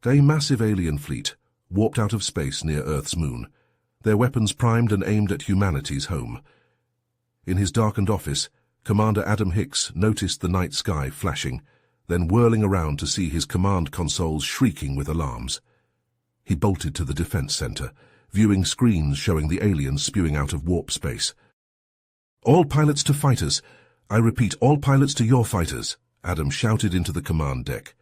A massive alien fleet, warped out of space near Earth's moon, their weapons primed and aimed at humanity's home. In his darkened office, Commander Adam Hicks noticed the night sky flashing, then whirling around to see his command consoles shrieking with alarms. He bolted to the defense center, viewing screens showing the aliens spewing out of warp space. "All pilots to fighters. I repeat, all pilots to your fighters," Adam shouted into the command deck.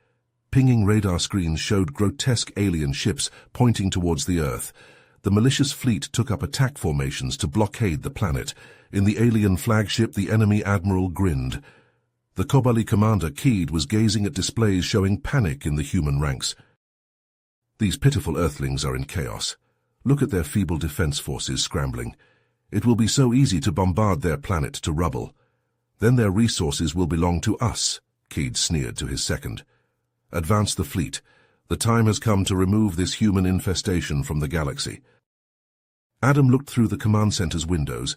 Pinging radar screens showed grotesque alien ships pointing towards the Earth. The malicious fleet took up attack formations to blockade the planet. In the alien flagship, the enemy admiral grinned. The Kobali commander, Keed, was gazing at displays showing panic in the human ranks. These pitiful Earthlings are in chaos. Look at their feeble defense forces scrambling. It will be so easy to bombard their planet to rubble. Then their resources will belong to us, Keed sneered to his second. Advance the fleet. The time has come to remove this human infestation from the galaxy. Adam looked through the command center's windows.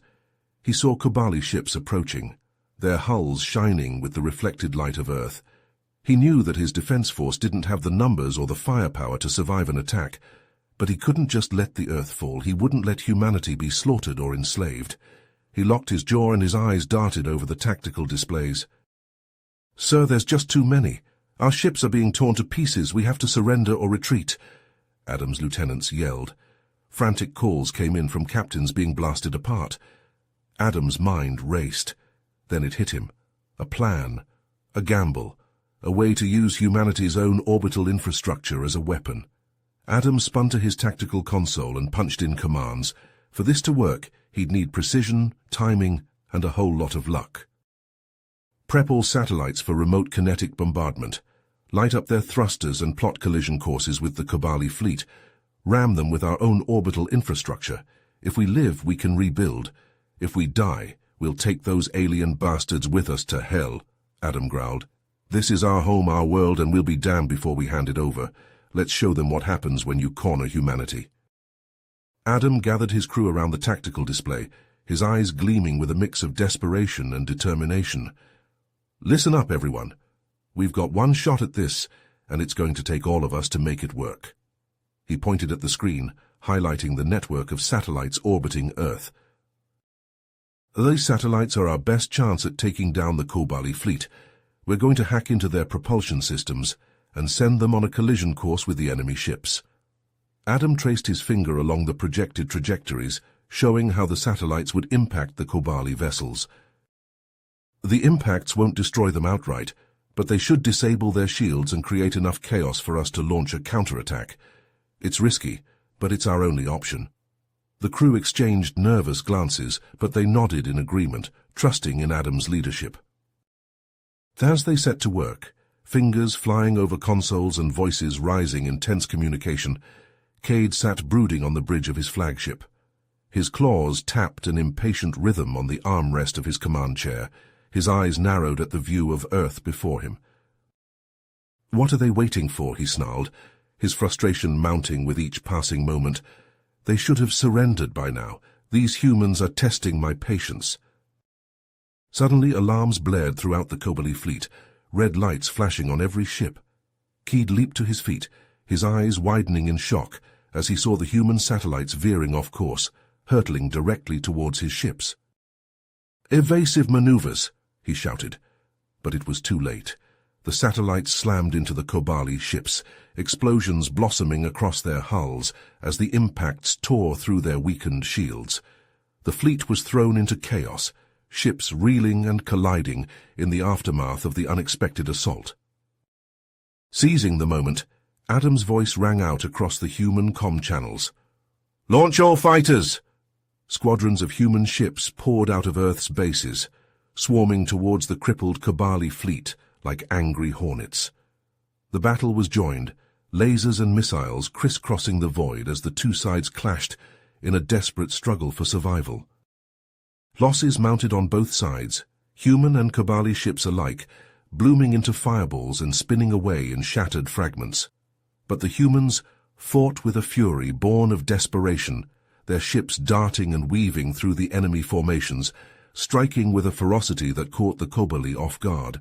He saw Kobali ships approaching, their hulls shining with the reflected light of Earth. He knew that his defense force didn't have the numbers or the firepower to survive an attack, but he couldn't just let the Earth fall. He wouldn't let humanity be slaughtered or enslaved. He locked his jaw and his eyes darted over the tactical displays. "Sir, there's just too many. Our ships are being torn to pieces. We have to surrender or retreat," Adam's lieutenants yelled. Frantic calls came in from captains being blasted apart. Adam's mind raced. Then it hit him. A plan, a gamble, a way to use humanity's own orbital infrastructure as a weapon. Adam spun to his tactical console and punched in commands. For this to work, he'd need precision, timing, and a whole lot of luck. "Prep all satellites for remote kinetic bombardment. Light up their thrusters and plot collision courses with the Kobali fleet. Ram them with our own orbital infrastructure. If we live, we can rebuild. If we die, we'll take those alien bastards with us to hell," Adam growled. "This is our home, our world, and we'll be damned before we hand it over. Let's show them what happens when you corner humanity." Adam gathered his crew around the tactical display, his eyes gleaming with a mix of desperation and determination. "Listen up, everyone. We've got one shot at this, and it's going to take all of us to make it work." He pointed at the screen, highlighting the network of satellites orbiting Earth. "These satellites are our best chance at taking down the Kobali fleet. We're going to hack into their propulsion systems and send them on a collision course with the enemy ships." Adam traced his finger along the projected trajectories, showing how the satellites would impact the Kobali vessels. "The impacts won't destroy them outright, but they should disable their shields and create enough chaos for us to launch a counterattack. It's risky, but it's our only option." The crew exchanged nervous glances, but they nodded in agreement, trusting in Adam's leadership. As they set to work, fingers flying over consoles and voices rising in tense communication, Cade sat brooding on the bridge of his flagship. His claws tapped an impatient rhythm on the armrest of his command chair. His eyes narrowed at the view of Earth before him. "What are they waiting for?" he snarled, his frustration mounting with each passing moment. "They should have surrendered by now. These humans are testing my patience." Suddenly, alarms blared throughout the Kobali fleet, red lights flashing on every ship. Keed leaped to his feet, his eyes widening in shock as he saw the human satellites veering off course, hurtling directly towards his ships. "Evasive maneuvers," he shouted. But it was too late. The satellites slammed into the Kobali ships, explosions blossoming across their hulls as the impacts tore through their weakened shields. The fleet was thrown into chaos, ships reeling and colliding in the aftermath of the unexpected assault. Seizing the moment, Adam's voice rang out across the human comm channels. "Launch all fighters!" Squadrons of human ships poured out of Earth's bases, swarming towards the crippled Kobali fleet like angry hornets. The battle was joined, lasers and missiles crisscrossing the void as the two sides clashed in a desperate struggle for survival. Losses mounted on both sides, human and Kobali ships alike, blooming into fireballs and spinning away in shattered fragments. But the humans fought with a fury born of desperation, their ships darting and weaving through the enemy formations, striking with a ferocity that caught the Kobali off guard.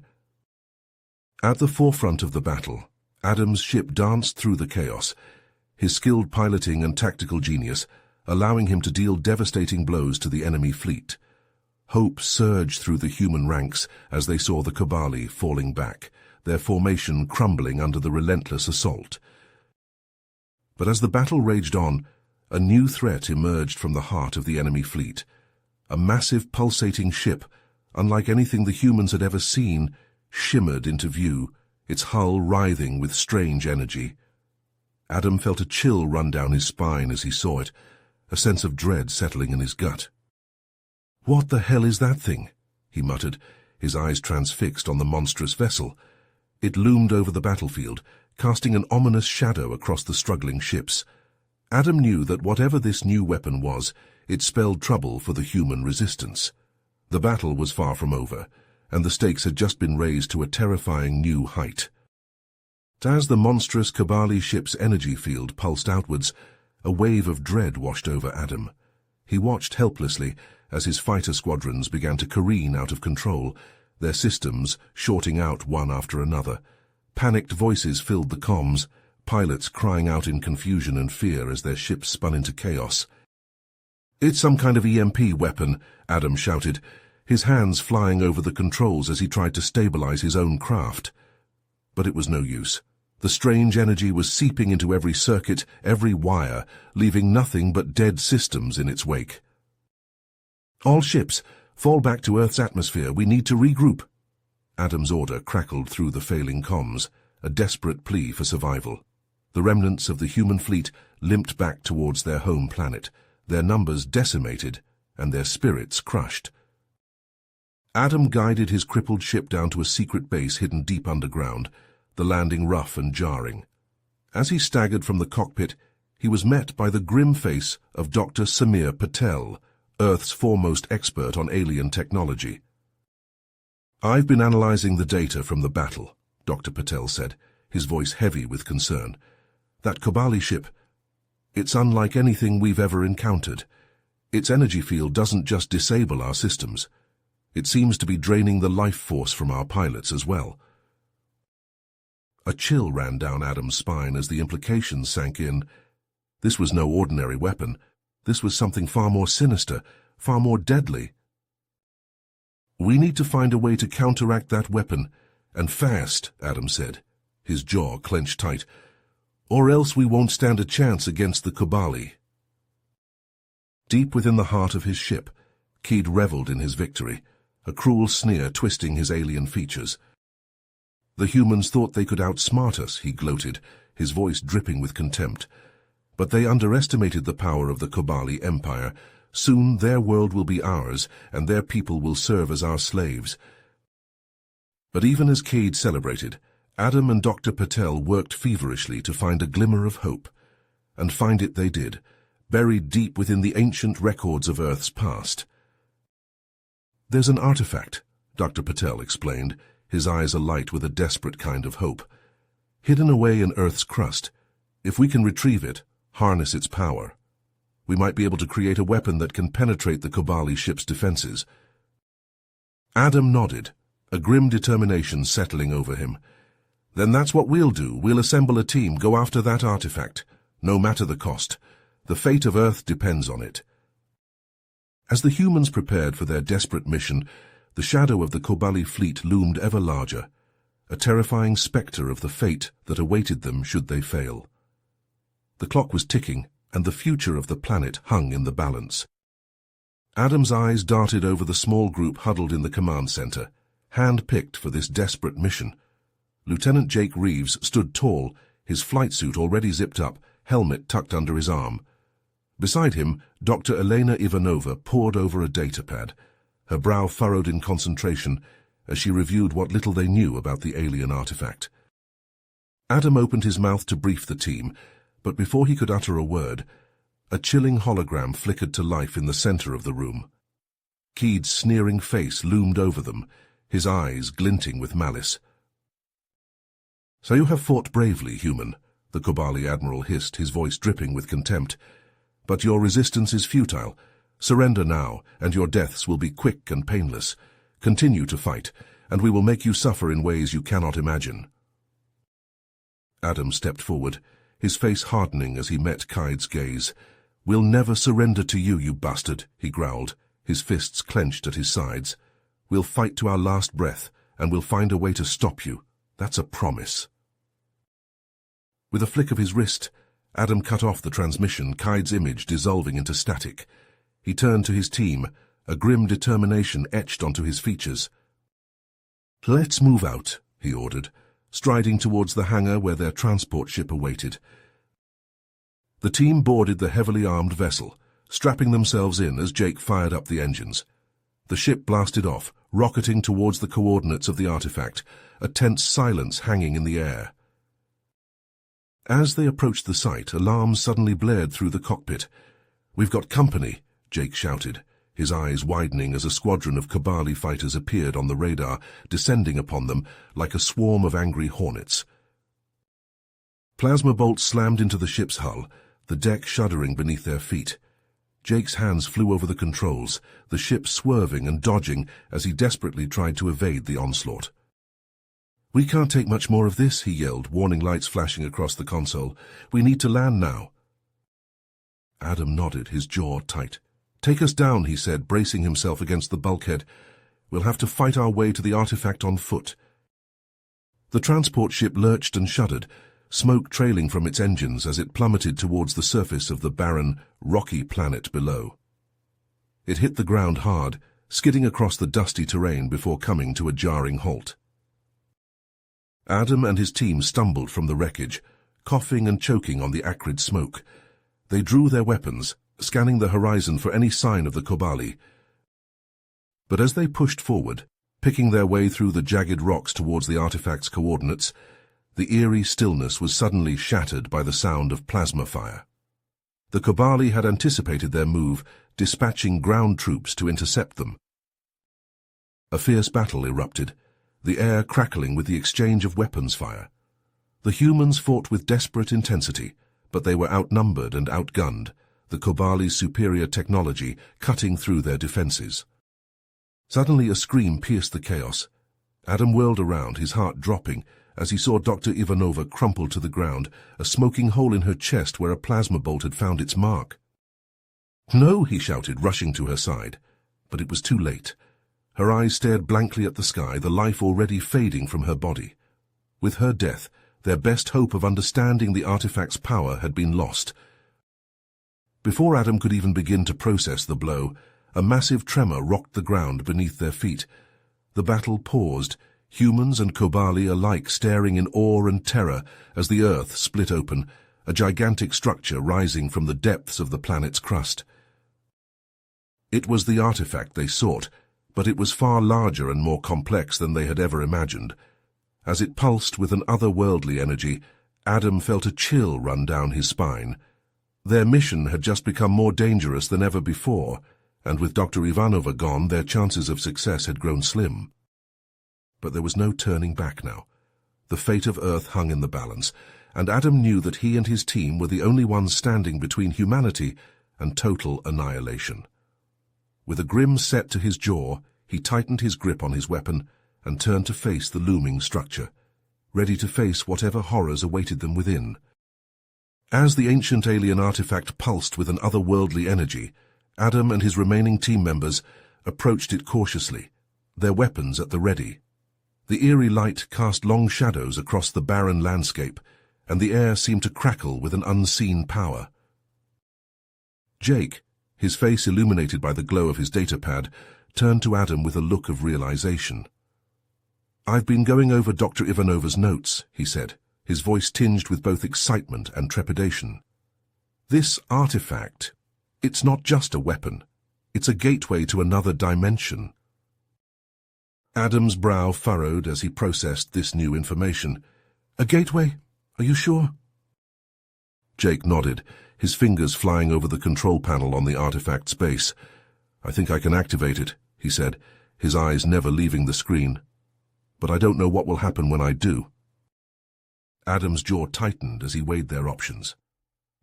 At the forefront of the battle, Adam's ship danced through the chaos, his skilled piloting and tactical genius allowing him to deal devastating blows to the enemy fleet. Hope surged through the human ranks as they saw the Kobali falling back, their formation crumbling under the relentless assault. But as the battle raged on, a new threat emerged from the heart of the enemy fleet. A massive pulsating ship, unlike anything the humans had ever seen, shimmered into view, its hull writhing with strange energy. Adam felt a chill run down his spine as he saw it, a sense of dread settling in his gut. "What the hell is that thing?" he muttered, his eyes transfixed on the monstrous vessel. It loomed over the battlefield, casting an ominous shadow across the struggling ships. Adam knew that whatever this new weapon was, it spelled trouble for the human resistance. The battle was far from over, and the stakes had just been raised to a terrifying new height. As the monstrous Kobali ship's energy field pulsed outwards, a wave of dread washed over Adam. He watched helplessly as his fighter squadrons began to careen out of control, their systems shorting out one after another. Panicked voices filled the comms, pilots crying out in confusion and fear as their ships spun into chaos. "It's some kind of EMP weapon," Adam shouted, his hands flying over the controls as he tried to stabilize his own craft. But it was no use. The strange energy was seeping into every circuit, every wire, leaving nothing but dead systems in its wake. "All ships, fall back to Earth's atmosphere. We need to regroup." Adam's order crackled through the failing comms, a desperate plea for survival. The remnants of the human fleet limped back towards their home planet, their numbers decimated and their spirits crushed. Adam guided his crippled ship down to a secret base hidden deep underground, the landing rough and jarring. As he staggered from the cockpit, he was met by the grim face of Dr. Samir Patel, Earth's foremost expert on alien technology. "I've been analyzing the data from the battle," Dr. Patel said, his voice heavy with concern. "That Kobali ship, it's unlike anything we've ever encountered. Its energy field doesn't just disable our systems. It seems to be draining the life force from our pilots as well." A chill ran down Adam's spine as the implications sank in. This was no ordinary weapon. This was something far more sinister, far more deadly. "We need to find a way to counteract that weapon, and fast," Adam said, his jaw clenched tight, "or else we won't stand a chance against the Kobali." Deep within the heart of his ship, Keed reveled in his victory, a cruel sneer twisting his alien features. "The humans thought they could outsmart us," he gloated, his voice dripping with contempt. "But they underestimated the power of the Kobali Empire. Soon their world will be ours, and their people will serve as our slaves." But even as Cade celebrated, Adam and Dr. Patel worked feverishly to find a glimmer of hope. And find it they did, buried deep within the ancient records of Earth's past. "There's an artifact," Dr. Patel explained, his eyes alight with a desperate kind of hope. "Hidden away in Earth's crust. If we can retrieve it, harness its power, we might be able to create a weapon that can penetrate the Kobali ship's defenses." Adam nodded, a grim determination settling over him. "Then that's what we'll do. We'll assemble a team, go after that artifact, no matter the cost. The fate of Earth depends on it." As the humans prepared for their desperate mission, the shadow of the Kobali fleet loomed ever larger, a terrifying spectre of the fate that awaited them should they fail. The clock was ticking, and the future of the planet hung in the balance. Adam's eyes darted over the small group huddled in the command center, hand-picked for this desperate mission. Lieutenant Jake Reeves stood tall, his flight suit already zipped up, helmet tucked under his arm. Beside him, Dr. Elena Ivanova pored over a datapad, her brow furrowed in concentration as she reviewed what little they knew about the alien artifact. Adam opened his mouth to brief the team, but before he could utter a word, a chilling hologram flickered to life in the center of the room. Keed's sneering face loomed over them, his eyes glinting with malice. "So you have fought bravely, human," the Kobali admiral hissed, his voice dripping with contempt. "But your resistance is futile. Surrender now, and your deaths will be quick and painless. Continue to fight, and we will make you suffer in ways you cannot imagine." Adam stepped forward, his face hardening as he met Kaid's gaze. "We'll never surrender to you, you bastard," he growled, his fists clenched at his sides. "We'll fight to our last breath, and we'll find a way to stop you. That's a promise." With a flick of his wrist, Adam cut off the transmission, Kaid's image dissolving into static. He turned to his team, a grim determination etched onto his features. "Let's move out," he ordered, striding towards the hangar where their transport ship awaited. The team boarded the heavily armed vessel, strapping themselves in as Jake fired up the engines. The ship blasted off, rocketing towards the coordinates of the artifact, a tense silence hanging in the air. As they approached the site, alarms suddenly blared through the cockpit. "We've got company," Jake shouted, his eyes widening as a squadron of Kobali fighters appeared on the radar, descending upon them like a swarm of angry hornets. Plasma bolts slammed into the ship's hull, the deck shuddering beneath their feet. Jake's hands flew over the controls, the ship swerving and dodging as he desperately tried to evade the onslaught. "We can't take much more of this," he yelled, warning lights flashing across the console. "We need to land now." Adam nodded, his jaw tight. "Take us down," he said, bracing himself against the bulkhead. "We'll have to fight our way to the artifact on foot." The transport ship lurched and shuddered, smoke trailing from its engines as it plummeted towards the surface of the barren, rocky planet below. It hit the ground hard, skidding across the dusty terrain before coming to a jarring halt. Adam and his team stumbled from the wreckage, coughing and choking on the acrid smoke. They drew their weapons, scanning the horizon for any sign of the Kobali. But as they pushed forward, picking their way through the jagged rocks towards the artifact's coordinates, the eerie stillness was suddenly shattered by the sound of plasma fire. The Kobali had anticipated their move, dispatching ground troops to intercept them. A fierce battle erupted, the air crackling with the exchange of weapons fire. The humans fought with desperate intensity, but they were outnumbered and outgunned, the Kobali's superior technology cutting through their defenses. Suddenly a scream pierced the chaos. Adam whirled around, his heart dropping, as he saw Dr. Ivanova crumple to the ground, a smoking hole in her chest where a plasma bolt had found its mark. "No!" he shouted, rushing to her side. But it was too late. Her eyes stared blankly at the sky, the life already fading from her body. With her death, their best hope of understanding the artifact's power had been lost. Before Adam could even begin to process the blow, a massive tremor rocked the ground beneath their feet. The battle paused, humans and Kobali alike staring in awe and terror as the earth split open, a gigantic structure rising from the depths of the planet's crust. It was the artifact they sought, but it was far larger and more complex than they had ever imagined. As it pulsed with an otherworldly energy, Adam felt a chill run down his spine. Their mission had just become more dangerous than ever before, and with Dr. Ivanova gone, their chances of success had grown slim. But there was no turning back now. The fate of Earth hung in the balance, and Adam knew that he and his team were the only ones standing between humanity and total annihilation. With a grim set to his jaw, he tightened his grip on his weapon and turned to face the looming structure, ready to face whatever horrors awaited them within. As the ancient alien artifact pulsed with an otherworldly energy, Adam and his remaining team members approached it cautiously, their weapons at the ready. The eerie light cast long shadows across the barren landscape, and the air seemed to crackle with an unseen power. Jake, his face illuminated by the glow of his datapad, turned to Adam with a look of realization. "I've been going over Dr. Ivanova's notes," he said, his voice tinged with both excitement and trepidation. "This artifact, it's not just a weapon. It's a gateway to another dimension." Adam's brow furrowed as he processed this new information. "A gateway? Are you sure?" Jake nodded, his fingers flying over the control panel on the artifact's base. "I think I can activate it," he said, his eyes never leaving the screen. "But I don't know what will happen when I do." Adam's jaw tightened as he weighed their options.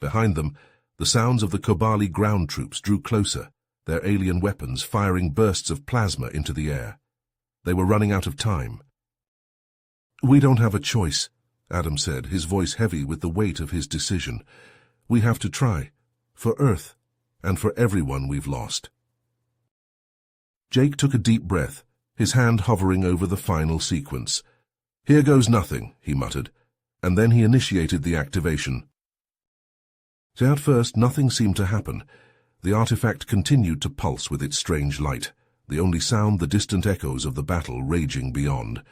Behind them, the sounds of the Kobali ground troops drew closer, their alien weapons firing bursts of plasma into the air. They were running out of time. "We don't have a choice," Adam said, his voice heavy with the weight of his decision. "We have to try. For Earth, and for everyone we've lost." Jake took a deep breath, his hand hovering over the final sequence. "Here goes nothing," he muttered, and then he initiated the activation. At first, nothing seemed to happen. The artifact continued to pulse with its strange light, the only sound the distant echoes of the battle raging beyond.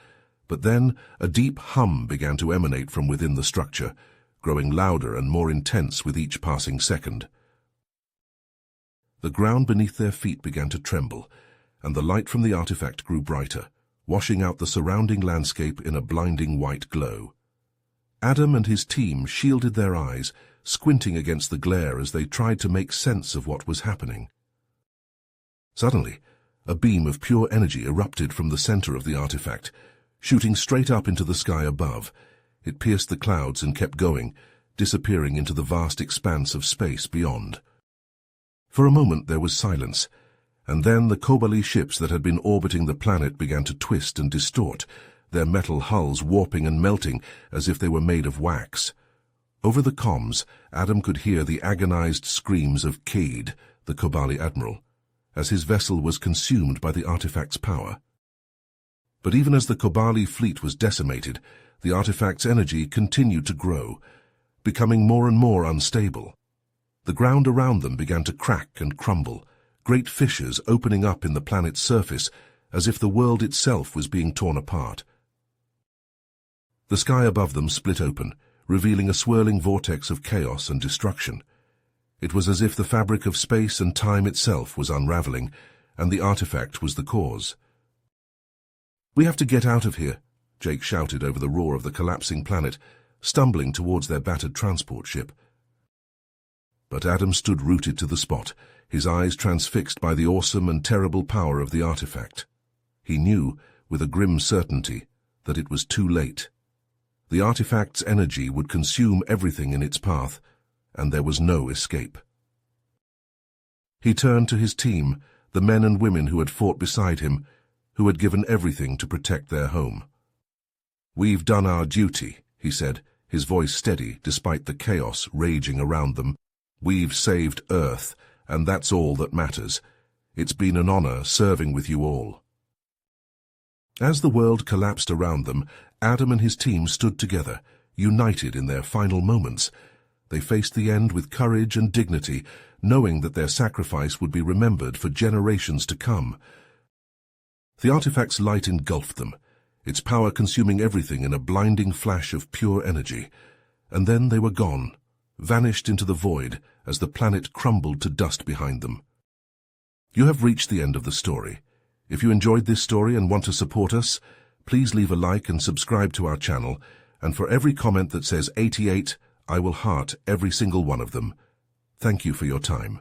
But then a deep hum began to emanate from within the structure, growing louder and more intense with each passing second. The ground beneath their feet began to tremble, and the light from the artifact grew brighter, washing out the surrounding landscape in a blinding white glow. Adam and his team shielded their eyes, squinting against the glare as they tried to make sense of what was happening. Suddenly, a beam of pure energy erupted from the center of the artifact, shooting straight up into the sky above. It pierced the clouds and kept going, disappearing into the vast expanse of space beyond. For a moment there was silence, and then the Kobali ships that had been orbiting the planet began to twist and distort, their metal hulls warping and melting as if they were made of wax. Over the comms, Adam could hear the agonized screams of Cade, the Kobali admiral, as his vessel was consumed by the artifact's power. But even as the Kobali fleet was decimated, the artifact's energy continued to grow, becoming more and more unstable. The ground around them began to crack and crumble, great fissures opening up in the planet's surface as if the world itself was being torn apart. The sky above them split open, revealing a swirling vortex of chaos and destruction. It was as if the fabric of space and time itself was unraveling, and the artifact was the cause. "We have to get out of here," Jake shouted over the roar of the collapsing planet, stumbling towards their battered transport ship. But Adam stood rooted to the spot, his eyes transfixed by the awesome and terrible power of the artifact. He knew, with a grim certainty, that it was too late. The artifact's energy would consume everything in its path, and there was no escape. He turned to his team, the men and women who had fought beside him, who had given everything to protect their home. "We've done our duty," he said, his voice steady despite the chaos raging around them. "We've saved Earth, and that's all that matters. It's been an honor serving with you all." As the world collapsed around them, Adam and his team stood together, united in their final moments. They faced the end with courage and dignity, knowing that their sacrifice would be remembered for generations to come. The artifact's light engulfed them, its power consuming everything in a blinding flash of pure energy. And then they were gone, vanished into the void as the planet crumbled to dust behind them. You have reached the end of the story. If you enjoyed this story and want to support us, please leave a like and subscribe to our channel, and for every comment that says 88, I will heart every single one of them. Thank you for your time.